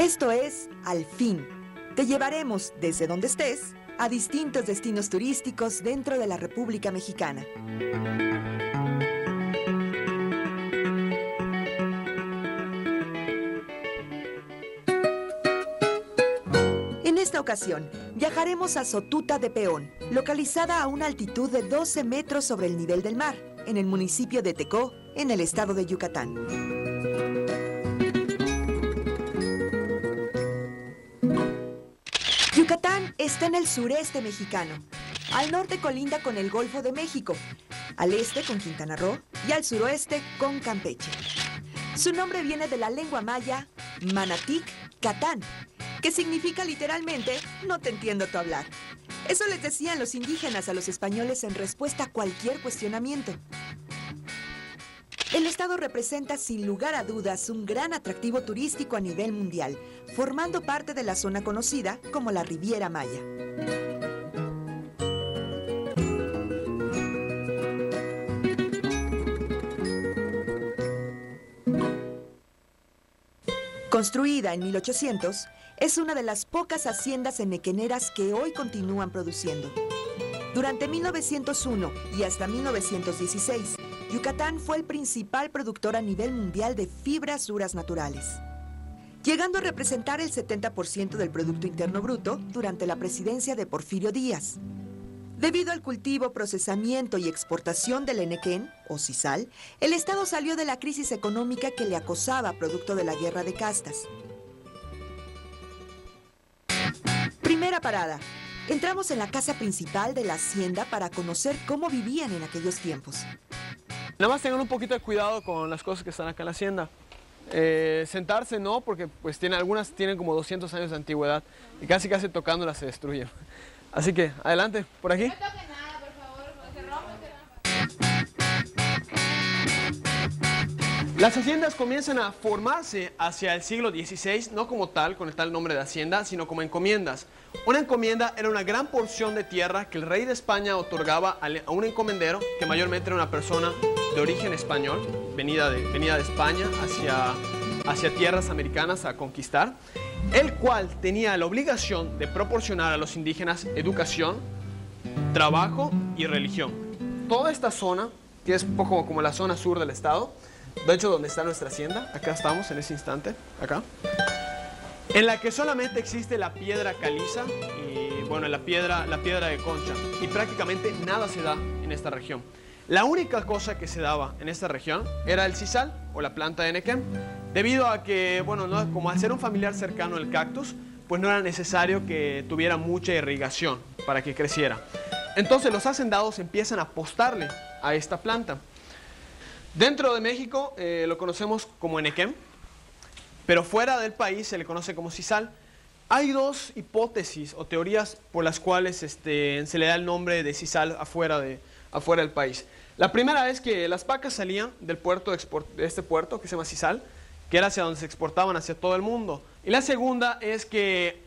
Esto es Al Fin. Te llevaremos desde donde estés a distintos destinos turísticos dentro de la República Mexicana. En esta ocasión, viajaremos a Sotuta de Peón, localizada a una altitud de 12 metros sobre el nivel del mar, en el municipio de Tecó, en el estado de Yucatán. Yucatán está en el sureste mexicano. Al norte colinda con el Golfo de México, al este con Quintana Roo y al suroeste con Campeche. Su nombre viene de la lengua maya Manatic Catán, que significa literalmente no te entiendo tu hablar. Eso les decían los indígenas a los españoles en respuesta a cualquier cuestionamiento. El estado representa sin lugar a dudas un gran atractivo turístico a nivel mundial, formando parte de la zona conocida como la Riviera Maya. Construida en 1800, es una de las pocas haciendas enequeneras que hoy continúan produciendo. Durante 1901 y hasta 1916, Yucatán fue el principal productor a nivel mundial de fibras duras naturales, llegando a representar el 70% del Producto Interno Bruto durante la presidencia de Porfirio Díaz. Debido al cultivo, procesamiento y exportación del enequén, o sisal, el estado salió de la crisis económica que le acosaba producto de la guerra de castas. Primera parada. Entramos en la casa principal de la hacienda para conocer cómo vivían en aquellos tiempos. Nada más tengan un poquito de cuidado con las cosas que están acá en la hacienda. Sentarse no, porque pues algunas tienen como 200 años de antigüedad y casi tocándolas se destruyen. Así que, adelante, por aquí. No toque nada, por favor, cuando se rompe, Las haciendas comienzan a formarse hacia el siglo XVI, no como tal, con el tal nombre de hacienda, sino como encomiendas. Una encomienda era una gran porción de tierra que el rey de España otorgaba a un encomendero, que mayormente era una persona de origen español, venida de España hacia tierras americanas a conquistar, el cual tenía la obligación de proporcionar a los indígenas educación, trabajo y religión. Toda esta zona, que es un poco como la zona sur del estado, de hecho donde está nuestra hacienda, acá estamos en ese instante, acá, en la que solamente existe la piedra caliza y bueno, la piedra de concha, y prácticamente nada se da en esta región. La única cosa que se daba en esta región era el sisal o la planta de enequén, debido a que, bueno, como al ser un familiar cercano al cactus, pues no era necesario que tuviera mucha irrigación para que creciera. Entonces los hacendados empiezan a apostarle a esta planta. Dentro de México lo conocemos como enequén, pero fuera del país se le conoce como sisal. Hay dos hipótesis o teorías por las cuales se le da el nombre de sisal afuera del país. La primera es que las pacas salían del puerto de este puerto que se llama Sisal, que era hacia donde se exportaban hacia todo el mundo. Y la segunda es que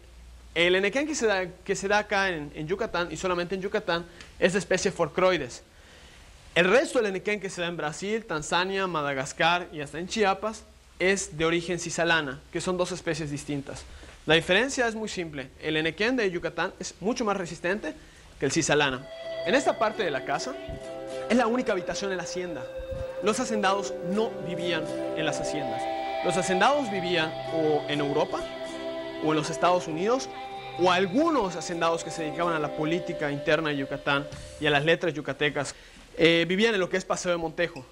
el enequén que se da acá en Yucatán, y solamente en Yucatán, es de especie Phorcroides. El resto del enequén que se da en Brasil, Tanzania, Madagascar y hasta en Chiapas es de origen sisalana, que son dos especies distintas. La diferencia es muy simple. El enequén de Yucatán es mucho más resistente que el sisalana. En esta parte de la casa es la única habitación en la hacienda. Los hacendados no vivían en las haciendas. Los hacendados vivían o en Europa o en los Estados Unidos, o algunos hacendados que se dedicaban a la política interna de Yucatán y a las letras yucatecas vivían en lo que es Paseo de Montejo.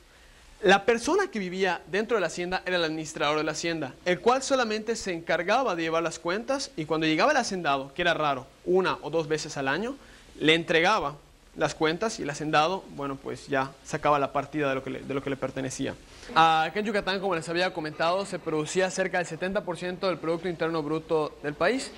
La persona que vivía dentro de la hacienda era el administrador de la hacienda, el cual solamente se encargaba de llevar las cuentas, y cuando llegaba el hacendado, que era raro, 1 o 2 veces al año, le entregaba las cuentas y el hacendado, bueno, pues ya sacaba la partida de lo que le pertenecía. Acá en Yucatán, como les había comentado, se producía cerca del 70% del Producto Interno Bruto del país.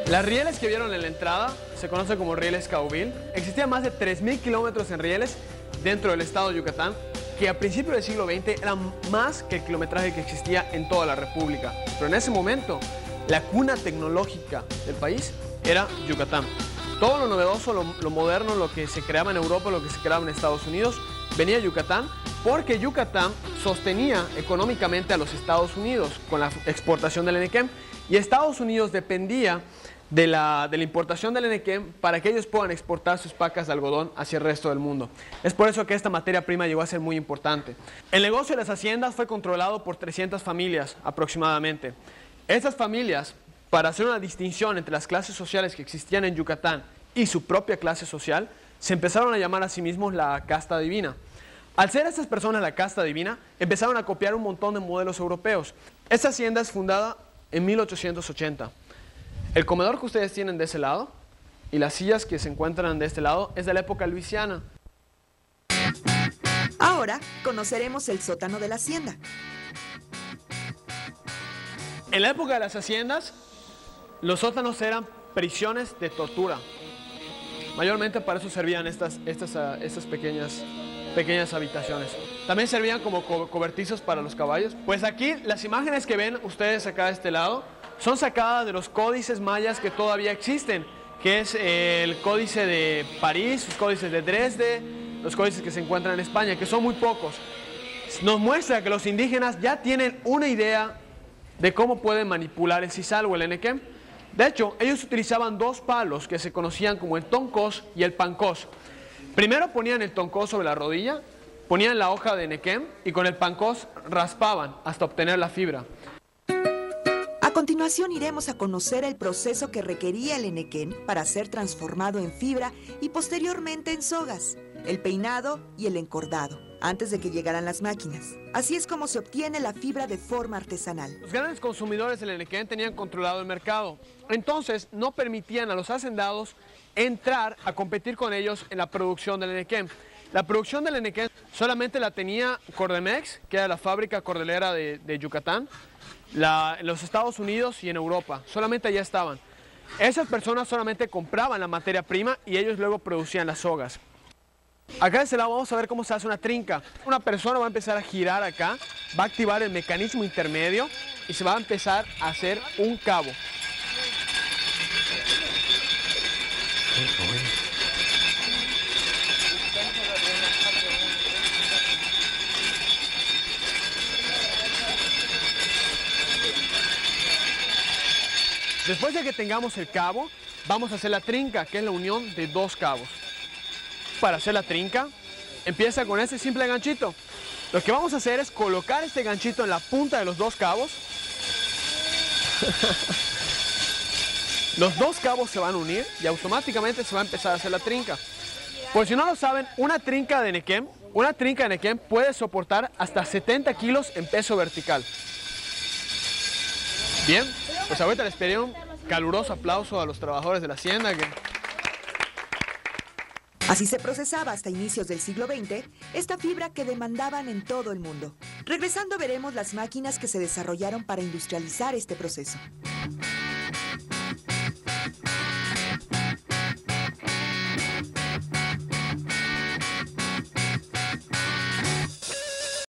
Las rieles que vieron en la entrada se conocen como rieles Cauville. Existían más de 3.000 kilómetros en rieles dentro del estado de Yucatán, que a principios del siglo XX eran más que el kilometraje que existía en toda la República. Pero en ese momento, la cuna tecnológica del país era Yucatán. Todo lo novedoso, lo moderno, lo que se creaba en Europa, lo que se creaba en Estados Unidos, venía de Yucatán porque Yucatán sostenía económicamente a los Estados Unidos con la exportación del enequén y Estados Unidos dependía de la importación del enequén para que ellos puedan exportar sus pacas de algodón hacia el resto del mundo. Es por eso que esta materia prima llegó a ser muy importante. El negocio de las haciendas fue controlado por 300 familias aproximadamente. Estas familias, para hacer una distinción entre las clases sociales que existían en Yucatán y su propia clase social, se empezaron a llamar a sí mismos la casta divina. Al ser estas personas la casta divina, empezaron a copiar un montón de modelos europeos. Esta hacienda es fundada en 1880. El comedor que ustedes tienen de ese lado y las sillas que se encuentran de este lado es de la época luisiana. Ahora conoceremos el sótano de la hacienda. En la época de las haciendas, los sótanos eran prisiones de tortura. Mayormente para eso servían estas pequeñas habitaciones. También servían como cobertizos para los caballos. Pues aquí las imágenes que ven ustedes acá de este lado son sacadas de los códices mayas que todavía existen, que es el códice de París, los códices de Dresde, los códices que se encuentran en España, que son muy pocos. Nos muestra que los indígenas ya tienen una idea de cómo pueden manipular el sisal o el enequén. De hecho, ellos utilizaban dos palos que se conocían como el toncós y el pancós. Primero ponían el toncós sobre la rodilla, ponían la hoja de enequén y con el pancós raspaban hasta obtener la fibra. A continuación iremos a conocer el proceso que requería el enequén para ser transformado en fibra y posteriormente en sogas, el peinado y el encordado, antes de que llegaran las máquinas. Así es como se obtiene la fibra de forma artesanal. Los grandes consumidores del enequén tenían controlado el mercado, entonces no permitían a los hacendados entrar a competir con ellos en la producción del enequén. La producción del enequén solamente la tenía Cordemex, que era la fábrica cordelera de Yucatán, en los Estados Unidos y en Europa. Solamente allá estaban. Esas personas solamente compraban la materia prima y ellos luego producían las sogas. Acá de este lado vamos a ver cómo se hace una trinca. Una persona va a empezar a girar acá, va a activar el mecanismo intermedio y se va a empezar a hacer un cabo. Después de que tengamos el cabo, vamos a hacer la trinca, que es la unión de dos cabos. Para hacer la trinca, empieza con este simple ganchito. Lo que vamos a hacer es colocar este ganchito en la punta de los dos cabos. Los dos cabos se van a unir y automáticamente se va a empezar a hacer la trinca. Por si no lo saben, una trinca de enequén puede soportar hasta 70 kilos en peso vertical. Bien, pues ahorita les pediré un caluroso aplauso a los trabajadores de la hacienda. Así se procesaba hasta inicios del siglo XX esta fibra que demandaban en todo el mundo. Regresando veremos las máquinas que se desarrollaron para industrializar este proceso.